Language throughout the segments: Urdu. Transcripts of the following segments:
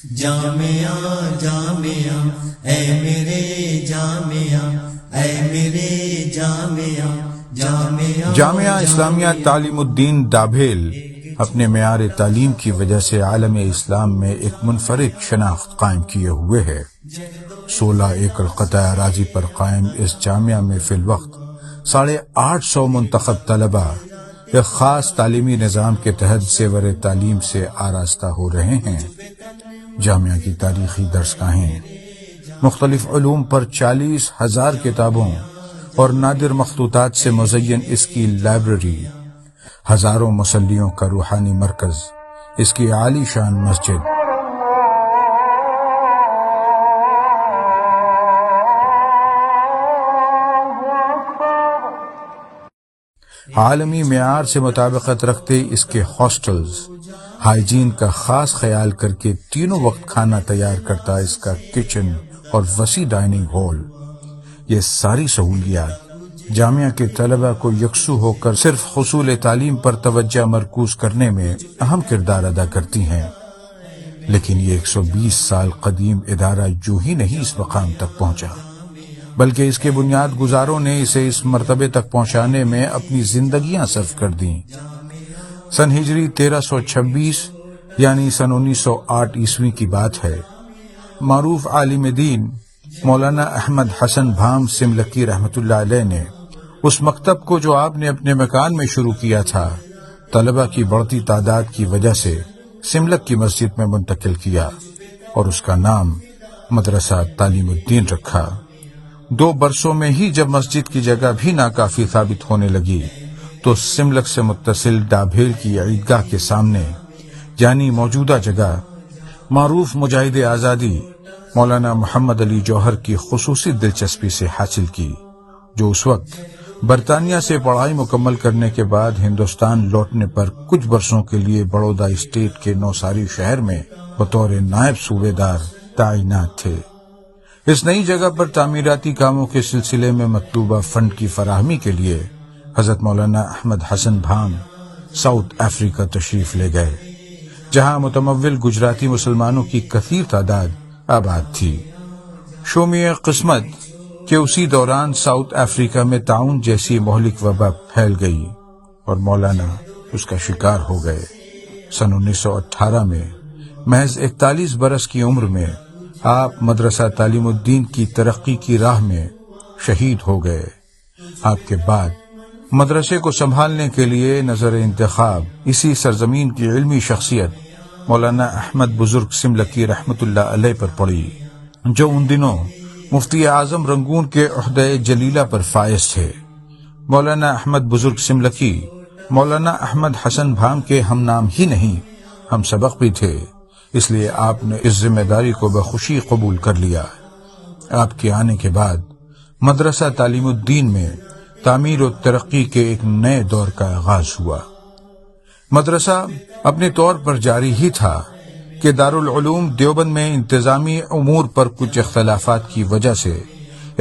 جامعہ جامعہ اے میرے جامعہ، اے میرے جامعہ جامعہ جامعہ اسلامیہ تعلیم الدین ڈابھیل اپنے معیار تعلیم کی وجہ سے عالم اسلام میں ایک منفرد شناخت قائم کیے ہوئے ہے۔ 16 ایکڑ قطع اراضی پر قائم اس جامعہ میں فی الوقت 850 منتخب طلبہ ایک خاص تعلیمی نظام کے تحت زیور تعلیم سے آراستہ ہو رہے ہیں۔ جامعہ کی تاریخی درسگاہیں، مختلف علوم پر 40,000 کتابوں اور نادر مخطوطات سے مزین اس کی لائبریری، ہزاروں مصلیوں کا روحانی مرکز، اس کی عالی شان مسجد، عالمی معیار سے مطابقت رکھتے اس کے ہاسٹلز، ہائیجین کا خاص خیال کر کے تینوں وقت کھانا تیار کرتا اس کا کچن اور وسیع ڈائننگ ہال، یہ ساری سہولیات جامعہ کے طلبہ کو یکسو ہو کر صرف حصول تعلیم پر توجہ مرکوز کرنے میں اہم کردار ادا کرتی ہیں۔ لیکن یہ 120 سال قدیم ادارہ یوں ہی نہیں اس مقام تک پہنچا، بلکہ اس کے بنیاد گزاروں نے اسے اس مرتبے تک پہنچانے میں اپنی زندگیاں صرف کر دیں۔ سن ہجری 1326 یعنی سن 1908 عیسوی کی بات ہے۔ معروف عالم دین مولانا احمد حسن بھام سملکی رحمۃ اللہ علیہ نے اس مکتب کو جو آپ نے اپنے مکان میں شروع کیا تھا، طلبہ کی بڑھتی تعداد کی وجہ سے سملک کی مسجد میں منتقل کیا اور اس کا نام مدرسہ تعلیم الدین رکھا۔ 2 برسوں میں ہی جب مسجد کی جگہ بھی ناکافی ثابت ہونے لگی تو سملک سے متصل ڈابھیل کی عیدگاہ کے سامنے یعنی موجودہ جگہ معروف مجاہد آزادی مولانا محمد علی جوہر کی خصوصی دلچسپی سے حاصل کی، جو اس وقت برطانیہ سے پڑھائی مکمل کرنے کے بعد ہندوستان لوٹنے پر کچھ برسوں کے لیے بڑودہ اسٹیٹ کے نوساری شہر میں بطور نائب صوبے دار تعینات تھے۔ اس نئی جگہ پر تعمیراتی کاموں کے سلسلے میں مطلوبہ فنڈ کی فراہمی کے لیے حضرت مولانا احمد حسن بھام ساؤتھ افریقہ تشریف لے گئے، جہاں متمول گجراتی مسلمانوں کی کثیر تعداد آباد تھی۔ شومی قسمت کہ اسی دوران ساؤتھ افریقہ میں طاعون جیسی مہلک وبا پھیل گئی اور مولانا اس کا شکار ہو گئے۔ سن 1918 میں محض 41 برس کی عمر میں آپ مدرسہ تعلیم الدین کی ترقی کی راہ میں شہید ہو گئے۔ آپ کے بعد مدرسے کو سنبھالنے کے لیے نظر انتخاب اسی سرزمین کی علمی شخصیت مولانا احمد بزرگ سملکی رحمۃ اللہ علیہ پر پڑی، جو ان دنوں مفتی اعظم رنگون کے عہدہ جلیلہ پر فائز تھے۔ مولانا احمد بزرگ سملکی مولانا احمد حسن بھام کے ہم نام ہی نہیں، ہم سبق بھی تھے، اس لیے آپ نے اس ذمہ داری کو بخوشی قبول کر لیا۔ آپ کے آنے کے بعد مدرسہ تعلیم الدین میں تعمیر و ترقی کے ایک نئے دور کا آغاز ہوا۔ مدرسہ اپنے طور پر جاری ہی تھا کہ دارالعلوم دیوبند میں انتظامی امور پر کچھ اختلافات کی وجہ سے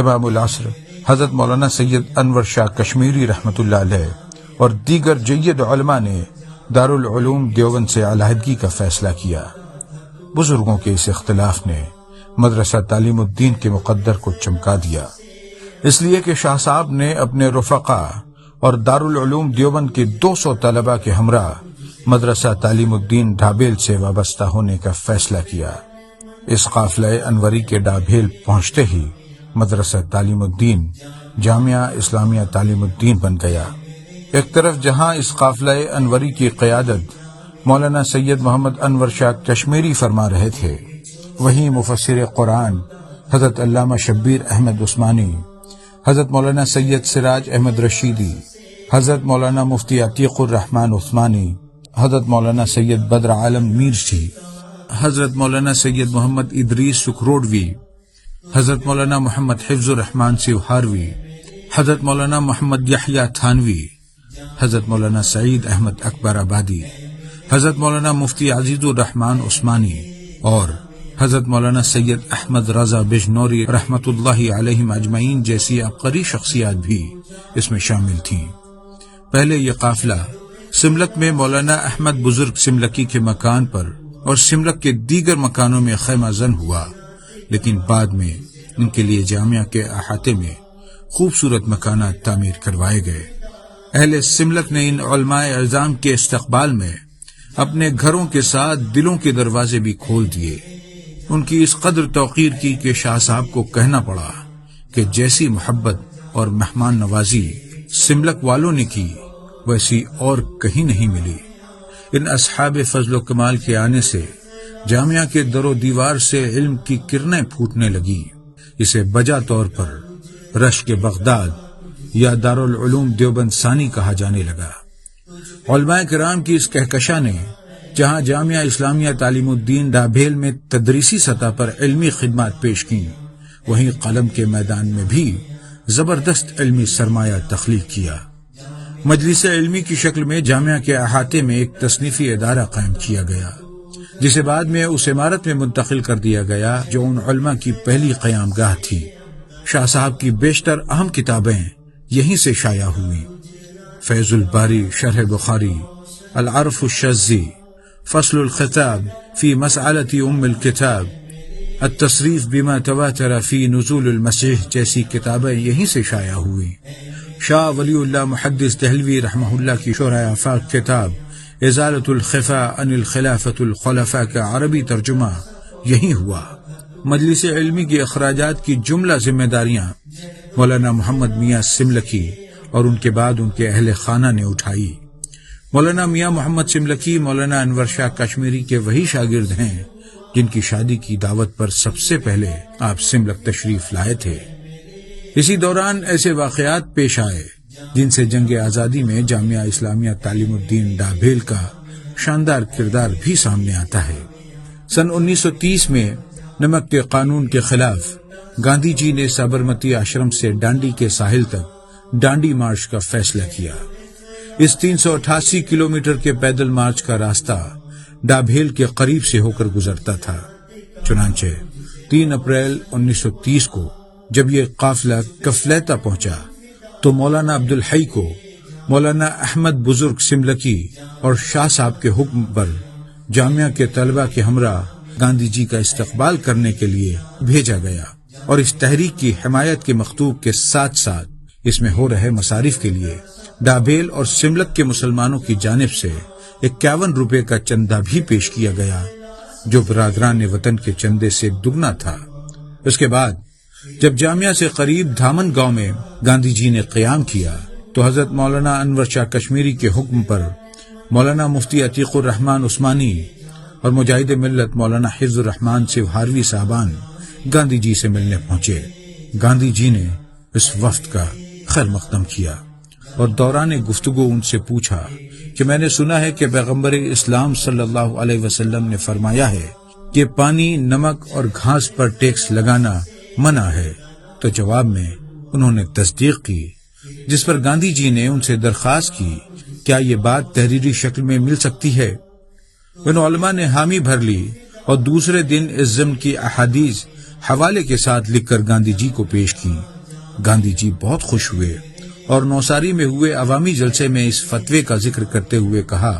امام العصر حضرت مولانا سید انور شاہ کشمیری رحمۃ اللہ علیہ اور دیگر جید علماء نے دارالعلوم دیوبند سے علیحدگی کا فیصلہ کیا۔ بزرگوں کے اس اختلاف نے مدرسہ تعلیم الدین کے مقدر کو چمکا دیا، اس لیے کہ شاہ صاحب نے اپنے رفقا اور دارالعلوم دیوبند کے 200 طلبہ کے ہمراہ مدرسہ تعلیم الدین ڈابھیل سے وابستہ ہونے کا فیصلہ کیا۔ اس قافلہ انوری کے ڈابھیل پہنچتے ہی مدرسہ تعلیم الدین جامعہ اسلامیہ تعلیم الدین بن گیا۔ ایک طرف جہاں اس قافلہ انوری کی قیادت مولانا سید محمد انور شاہ کشمیری فرما رہے تھے، وہیں مفسر قرآن حضرت علامہ شبیر احمد عثمانی، حضرت مولانا سید سراج احمد رشیدی، حضرت مولانا مفتی عتیق الرحمن عثمانی، حضرت مولانا سید بدر عالم میرچی، حضرت مولانا سید محمد ادریس سکھروڈوی، حضرت مولانا محمد حفظ الرحمن سیوہاروی، حضرت مولانا محمد یحییٰ تھانوی، حضرت مولانا سعید احمد اکبر آبادی، حضرت مولانا مفتی عزیز الرحمن عثمانی اور حضرت مولانا سید احمد رضا بجنوری رحمۃ اللہ علیہم اجمعین جیسی عبقری شخصیات بھی اس میں شامل تھیں۔ پہلے یہ قافلہ سملک میں مولانا احمد بزرگ سملکی کے مکان پر اور سملک کے دیگر مکانوں میں خیمہ زن ہوا، لیکن بعد میں ان کے لیے جامعہ کے احاطے میں خوبصورت مکانات تعمیر کروائے گئے۔ اہل سملک نے ان علماء اعظام کے استقبال میں اپنے گھروں کے ساتھ دلوں کے دروازے بھی کھول دیے۔ ان کی اس قدر توقیر کی کہ شاہ صاحب کو کہنا پڑا کہ جیسی محبت اور مہمان نوازی سملک والوں نے کی ویسی اور کہیں نہیں ملی۔ ان اصحاب فضل و کمال کے آنے سے جامعہ کے در و دیوار سے علم کی کرنیں پھوٹنے لگی۔ اسے بجا طور پر رشک بغداد یا دارالعلوم دیوبند ثانی کہا جانے لگا۔ علماء کرام کی اس کہکشاں نے جہاں جامعہ اسلامیہ تعلیم الدین ڈابھیل میں تدریسی سطح پر علمی خدمات پیش کی، وہیں قلم کے میدان میں بھی زبردست علمی سرمایہ تخلیق کیا۔ مجلس علمی کی شکل میں جامعہ کے احاطے میں ایک تصنیفی ادارہ قائم کیا گیا، جسے بعد میں اس عمارت میں منتقل کر دیا گیا جو ان علماء کی پہلی قیام گاہ تھی۔ شاہ صاحب کی بیشتر اہم کتابیں یہیں سے شائع ہوئیں۔ فیض الباری شرح بخاری، العرف الشاذی، فصل الخطاب فی مسألۃ ام الکتاب، التصریف بما تواتر فی نزول المسیح جیسی کتابیں یہیں سے شائع ہوئیں۔ شاہ ولی اللہ محدث دہلوی رحمہ اللہ کی شرح آفاق کتاب ازالۃ الخفا عن الخلافۃ الخلفاء کا عربی ترجمہ یہیں ہوا۔ مجلس علمی کے اخراجات کی جملہ ذمہ داریاں مولانا محمد میاں سملکی اور ان کے بعد ان کے اہل خانہ نے اٹھائی۔ مولانا میاں محمد سملکی مولانا انور شاہ کشمیری کے وہی شاگرد ہیں جن کی شادی کی دعوت پر سب سے پہلے آپ سملک تشریف لائے تھے۔ اسی دوران ایسے واقعات پیش آئے جن سے جنگ آزادی میں جامعہ اسلامیہ تعلیم الدین ڈابھیل کا شاندار کردار بھی سامنے آتا ہے۔ سن 1930 میں نمک کے قانون کے خلاف گاندھی جی نے سابرمتی آشرم سے ڈانڈی کے ساحل تک ڈانڈی مارچ کا فیصلہ کیا۔ اس 388 کلومیٹر کے پیدل مارچ کا راستہ ڈابھیل کے قریب سے ہو کر گزرتا تھا۔ چنانچہ 3 اپریل 1930 کو جب یہ قافلہ کفلیتا پہنچا تو مولانا عبدالحی کو مولانا احمد بزرگ سملکی اور شاہ صاحب کے حکم پر جامعہ کے طلبہ کے ہمراہ گاندھی جی کا استقبال کرنے کے لیے بھیجا گیا، اور اس تحریک کی حمایت کے مکتوب کے ساتھ ساتھ اس میں ہو رہے مصارف کے لیے ڈابھیل اور سملک کے مسلمانوں کی جانب سے 51 روپے کا چندہ بھی پیش کیا گیا، جو برادران وطن کے چندے سے دگنا تھا۔ اس کے بعد جب جامعہ سے قریب دھامن گاؤں میں گاندھی جی نے قیام کیا تو حضرت مولانا انور شاہ کشمیری کے حکم پر مولانا مفتی عتیق الرحمن عثمانی اور مجاہد ملت مولانا حفظ الرحمن سوہاروی صاحبان گاندھی جی سے ملنے پہنچے۔ گاندھی جی نے اس وفد کا خیر مقدم کیا اور دوران گفتگو ان سے پوچھا کہ میں نے سنا ہے کہ پیغمبر اسلام صلی اللہ علیہ وسلم نے فرمایا ہے کہ پانی، نمک اور گھاس پر ٹیکس لگانا منع ہے۔ تو جواب میں انہوں نے تصدیق کی، جس پر گاندھی جی نے ان سے درخواست کی کیا یہ بات تحریری شکل میں مل سکتی ہے؟ ان علماء نے حامی بھر لی اور دوسرے دن اس ضمن کی احادیث حوالے کے ساتھ لکھ کر گاندھی جی کو پیش کی۔ گاندھی جی بہت خوش ہوئے اور نوساری میں ہوئے عوامی جلسے میں اس فتوے کا ذکر کرتے ہوئے کہا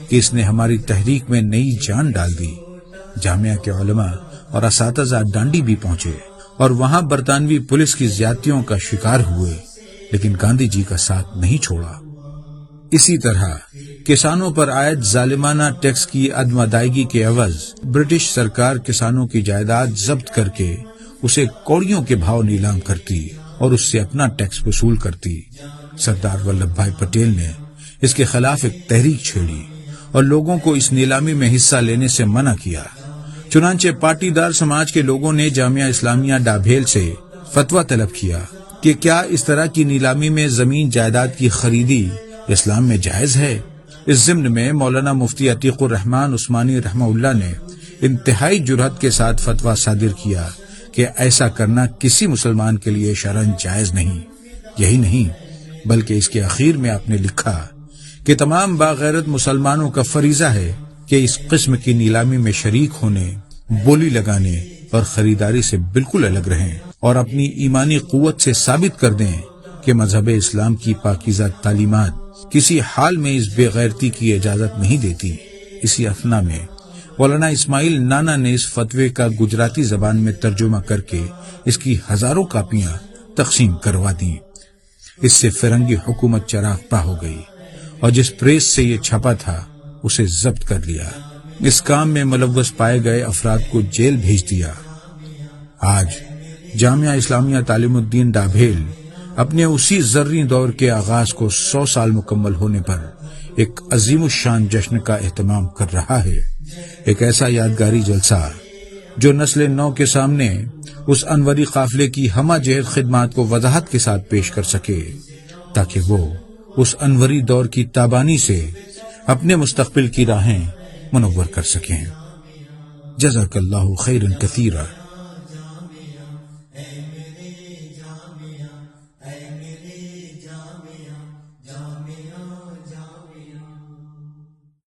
کہ اس نے ہماری تحریک میں نئی جان ڈال دی۔ جامعہ کے علماء اور اساتذہ ڈانڈی بھی پہنچے اور وہاں برطانوی پولیس کی زیادتیوں کا شکار ہوئے، لیکن گاندھی جی کا ساتھ نہیں چھوڑا۔ اسی طرح کسانوں پر عائد ظالمانہ ٹیکس کی عدم ادائیگی کے عوض برٹش سرکار کسانوں کی جائیداد ضبط کر کے اسے کوڑیوں کے بھاؤ نیلام کرتی اور اس سے اپنا ٹیکس وصول کرتی۔ سردار ولبھ بھائی پٹیل نے اس کے خلاف ایک تحریک چھیڑی اور لوگوں کو اس نیلامی میں حصہ لینے سے منع کیا۔ چنانچہ پارٹی دار سماج کے لوگوں نے جامعہ اسلامیہ ڈابھیل سے فتویٰ طلب کیا کہ کیا اس طرح کی نیلامی میں زمین جائیداد کی خریدی اسلام میں جائز ہے۔ اس ضمن میں مولانا مفتی عتیق الرحمن عثمانی رحمہ اللہ نے انتہائی جرأت کے ساتھ فتویٰ صادر کیا کہ ایسا کرنا کسی مسلمان کے لیے شرعاً جائز نہیں۔ یہی نہیں بلکہ اس کے اخیر میں آپ نے لکھا کہ تمام باغیرت مسلمانوں کا فریضہ ہے کہ اس قسم کی نیلامی میں شریک ہونے، بولی لگانے اور خریداری سے بالکل الگ رہیں اور اپنی ایمانی قوت سے ثابت کر دیں کہ مذہب اسلام کی پاکیزہ تعلیمات کسی حال میں اس بے غیرتی کی اجازت نہیں دیتی۔ اسی اثنا میں مولانا اسماعیل نانا نے اس فتوے کا گجراتی زبان میں ترجمہ کر کے اس کی ہزاروں کاپیاں تقسیم کروا دیں۔ اس سے فرنگی حکومت چراغ پا ہو گئی اور جس پریس سے یہ چھپا تھا اسے ضبط کر لیا۔ اس کام میں ملوث پائے گئے افراد کو جیل بھیج دیا۔ آج جامعہ اسلامیہ تعلیم الدین ڈابھیل اپنے اسی زرعی دور کے آغاز کو 100 سال مکمل ہونے پر ایک عظیم الشان جشن کا اہتمام کر رہا ہے، ایک ایسا یادگاری جلسہ جو نسل نو کے سامنے اس انوری قافلے کی ہمہ جہت خدمات کو وضاحت کے ساتھ پیش کر سکے تاکہ وہ اس انوری دور کی تابانی سے اپنے مستقبل کی راہیں منور کر سکیں۔ جزاک اللہ خیرا کثیرا۔